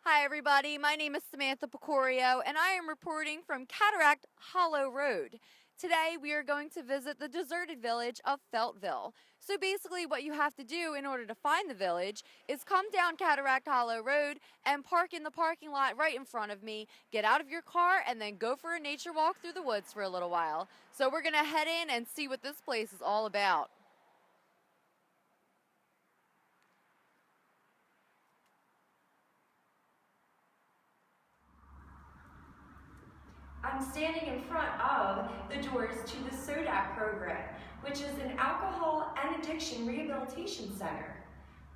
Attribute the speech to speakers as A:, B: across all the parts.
A: Hi everybody, my name is Samantha Pecoraio and I am reporting from Cataract Hollow Road. Today we are going to visit the deserted village of Feltville. So basically what you have to do in order to find the village is come down Cataract Hollow Road and park in the parking lot right in front of me, get out of your car and then go for a nature walk through the woods for a little while. So we're going to head in and see what this place is all about. I'm standing in front of the doors to the SODAC program, which is an alcohol and addiction rehabilitation center.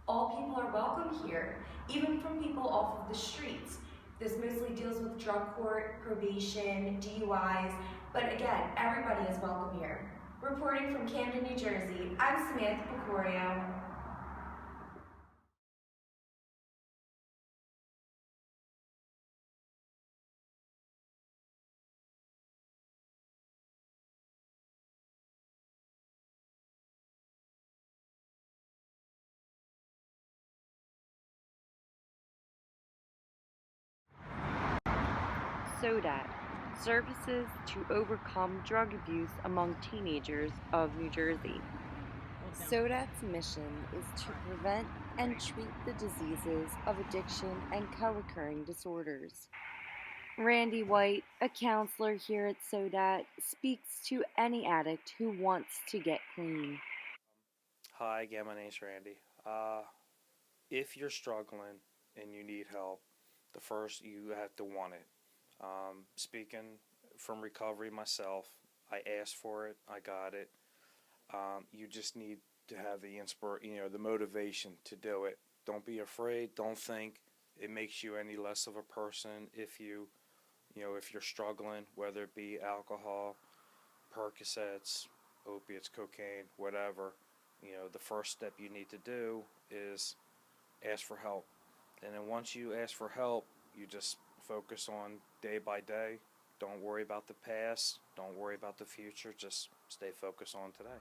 A: All people are welcome here, even from people off of the streets. This mostly deals with drug court, probation, DUIs, but again, everybody is welcome here. Reporting from Camden, New Jersey, I'm Samantha Pecoraio.
B: SODAT, Services to Overcome Drug Abuse Among Teenagers of New Jersey. SODAT's mission is to prevent and treat the diseases of addiction and co-occurring disorders. Randy White, a counselor here at SODAT, speaks to any addict who wants to get clean.
C: Hi, again, my name's Randy. If you're struggling and you need help, the first you have to want it. Speaking from recovery myself, I asked for it, I got it. You just need to have the motivation to do it. Don't be afraid. Don't think it makes you any less of a person if if you're struggling, whether it be alcohol, Percocets, opiates, cocaine, whatever. The first step you need to do is ask for help. And then once you ask for help, you just focus on day by day. Don't worry about the past. Don't worry about the future. Just stay focused on today.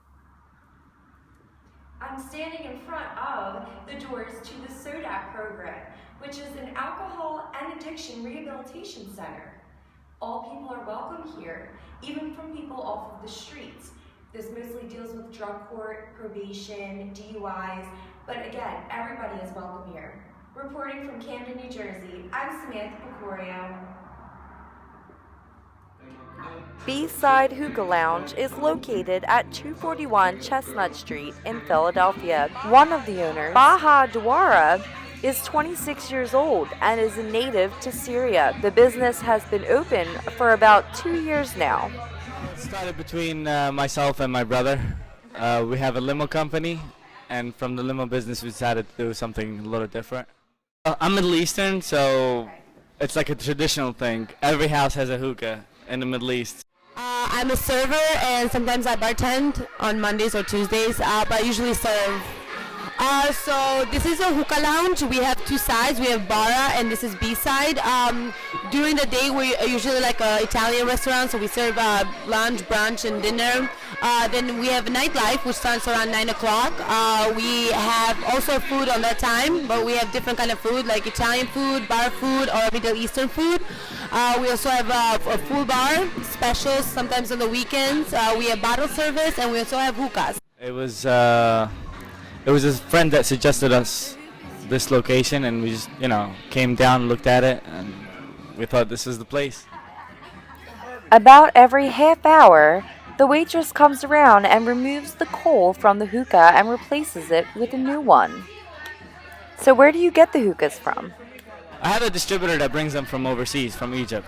A: I'm standing in front of the doors to the SODAC program, which is an alcohol and addiction rehabilitation center. All people are welcome here, even from people off of the streets. This mostly deals with drug court, probation, DUIs, but again, everybody is welcome here. Reporting from Camden, New Jersey, I'm Samantha Pecoraio.
B: B-Side Hookah Lounge is located at 241 Chestnut Street in Philadelphia. One of the owners, Baha Dwara, is 26 years old and is a native to Syria. The business has been open for about 2 years now.
D: It started between myself and my brother. We have a limo company, and from the limo business we decided to do something a little different. I'm Middle Eastern, so it's like a traditional thing. Every house has a hookah in the Middle East.
E: I'm a server, and sometimes I bartend on Mondays or Tuesdays, but I usually serve. So this is a hookah lounge. We have two sides. We have Bara, and this is B-side. During the day, we're usually like an Italian restaurant, so we serve lunch, brunch, and dinner. Then we have nightlife, which starts around 9 o'clock. We have also food on that time, but we have different kind of food, like Italian food, bar food, or Middle Eastern food. We also have a full bar, specials sometimes on the weekends. We have bottle service, and we also have hookahs.
D: It was a friend that suggested us this location, and we just, came down, looked at it, and we thought this was the place.
B: About every half hour, the waitress comes around and removes the coal from the hookah and replaces it with a new one. So where do you get the hookahs from?
D: I have a distributor that brings them from overseas, from Egypt.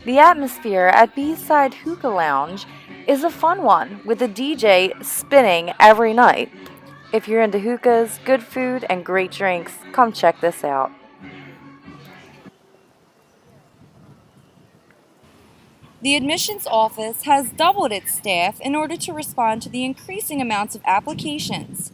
B: The atmosphere at B-Side Hookah Lounge is a fun one, with a DJ spinning every night. If you're into hookahs, good food, and great drinks, come check this out. The admissions office has doubled its staff in order to respond to the increasing amounts of applications.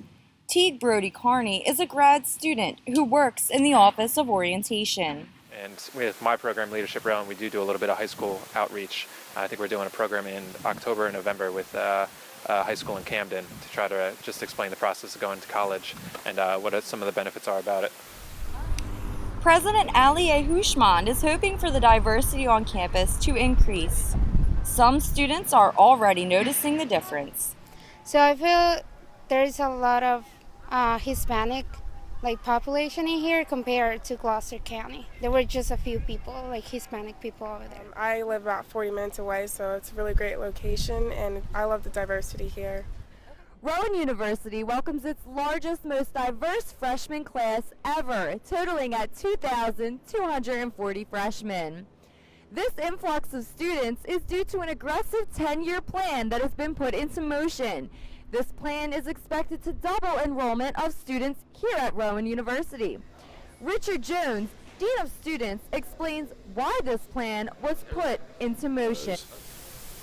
B: Teague Brody Carney is a grad student who works in the Office of Orientation.
F: And with my program, Leadership Realm, we do a little bit of high school outreach. I think we're doing a program in October and November with high school in Camden to try to just explain the process of going to college and what some of the benefits are about it.
B: President Ali A. Hushman is hoping for the diversity on campus to increase. Some students are already noticing the difference.
G: So I feel there's a lot of Hispanic population in here compared to Gloucester County. There were just a few people, Hispanic people over there.
H: I live about 40 minutes away, so it's a really great location, and I love the diversity here.
A: Rowan University welcomes its largest, most diverse freshman class ever, totaling at 2,240 freshmen. This influx of students is due to an aggressive 10-year plan that has been put into motion. This plan is expected to double enrollment of students here at Rowan University. Richard Jones, Dean of Students, explains why this plan was put into motion.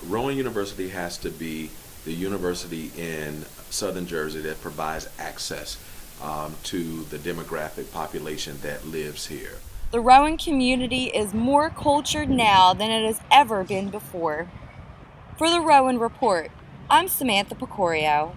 I: Rowan University has to be the university in southern Jersey that provides access to the demographic population that lives here.
B: The Rowan community is more cultured now than it has ever been before. For the Rowan Report, I'm Samantha Pecoraio.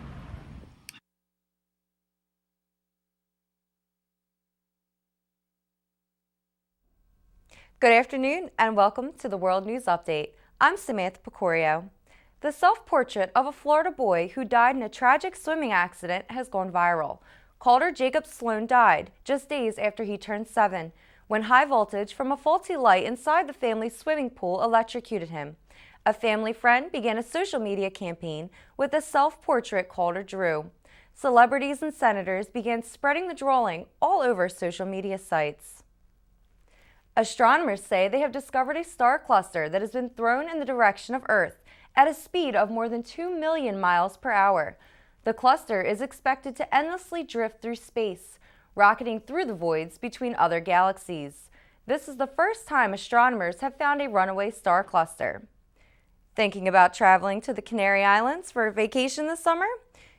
A: Good afternoon and welcome to the World News Update. I'm Samantha Pecoraio. The self-portrait of a Florida boy who died in a tragic swimming accident has gone viral. Calder Jacob Sloan died just days after he turned 7 when high voltage from a faulty light inside the family's swimming pool electrocuted him. A family friend began a social media campaign with the self-portrait Calder drew. Celebrities and senators began spreading the drawing all over social media sites. Astronomers say they have discovered a star cluster that has been thrown in the direction of Earth at a speed of more than 2 million miles per hour. The cluster is expected to endlessly drift through space, rocketing through the voids between other galaxies. This is the first time astronomers have found a runaway star cluster. Thinking about traveling to the Canary Islands for a vacation this summer?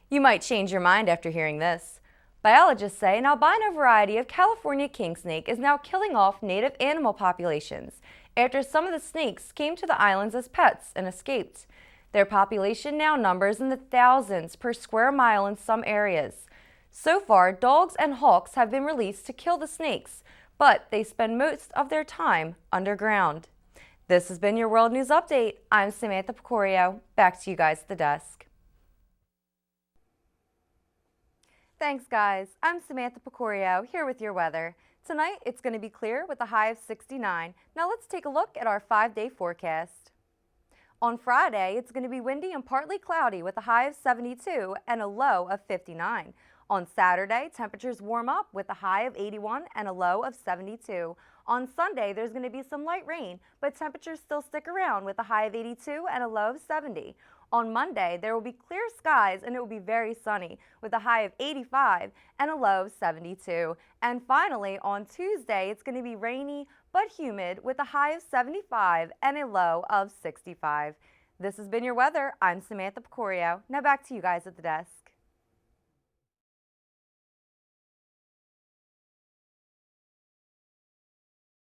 A: You might change your mind after hearing this. Biologists say an albino variety of California king snake is now killing off native animal populations after some of the snakes came to the islands as pets and escaped. Their population now numbers in the thousands per square mile in some areas. So far, dogs and hawks have been released to kill the snakes, but they spend most of their time underground. This has been your World News Update. I'm Samantha Pecoraio. Back to you guys at the desk. Thanks, guys. I'm Samantha Pecoraio here with your weather. Tonight, it's going to be clear with a high of 69. Now let's take a look at our 5-day forecast. On Friday, it's going to be windy and partly cloudy with a high of 72 and a low of 59. On Saturday, temperatures warm up with a high of 81 and a low of 72. On Sunday, there's going to be some light rain, but temperatures still stick around with a high of 82 and a low of 70. On Monday, there will be clear skies and it will be very sunny with a high of 85 and a low of 72. And finally, on Tuesday, it's going to be rainy but humid with a high of 75 and a low of 65. This has been your weather. I'm Samantha Pecoraio. Now back to you guys at the desk.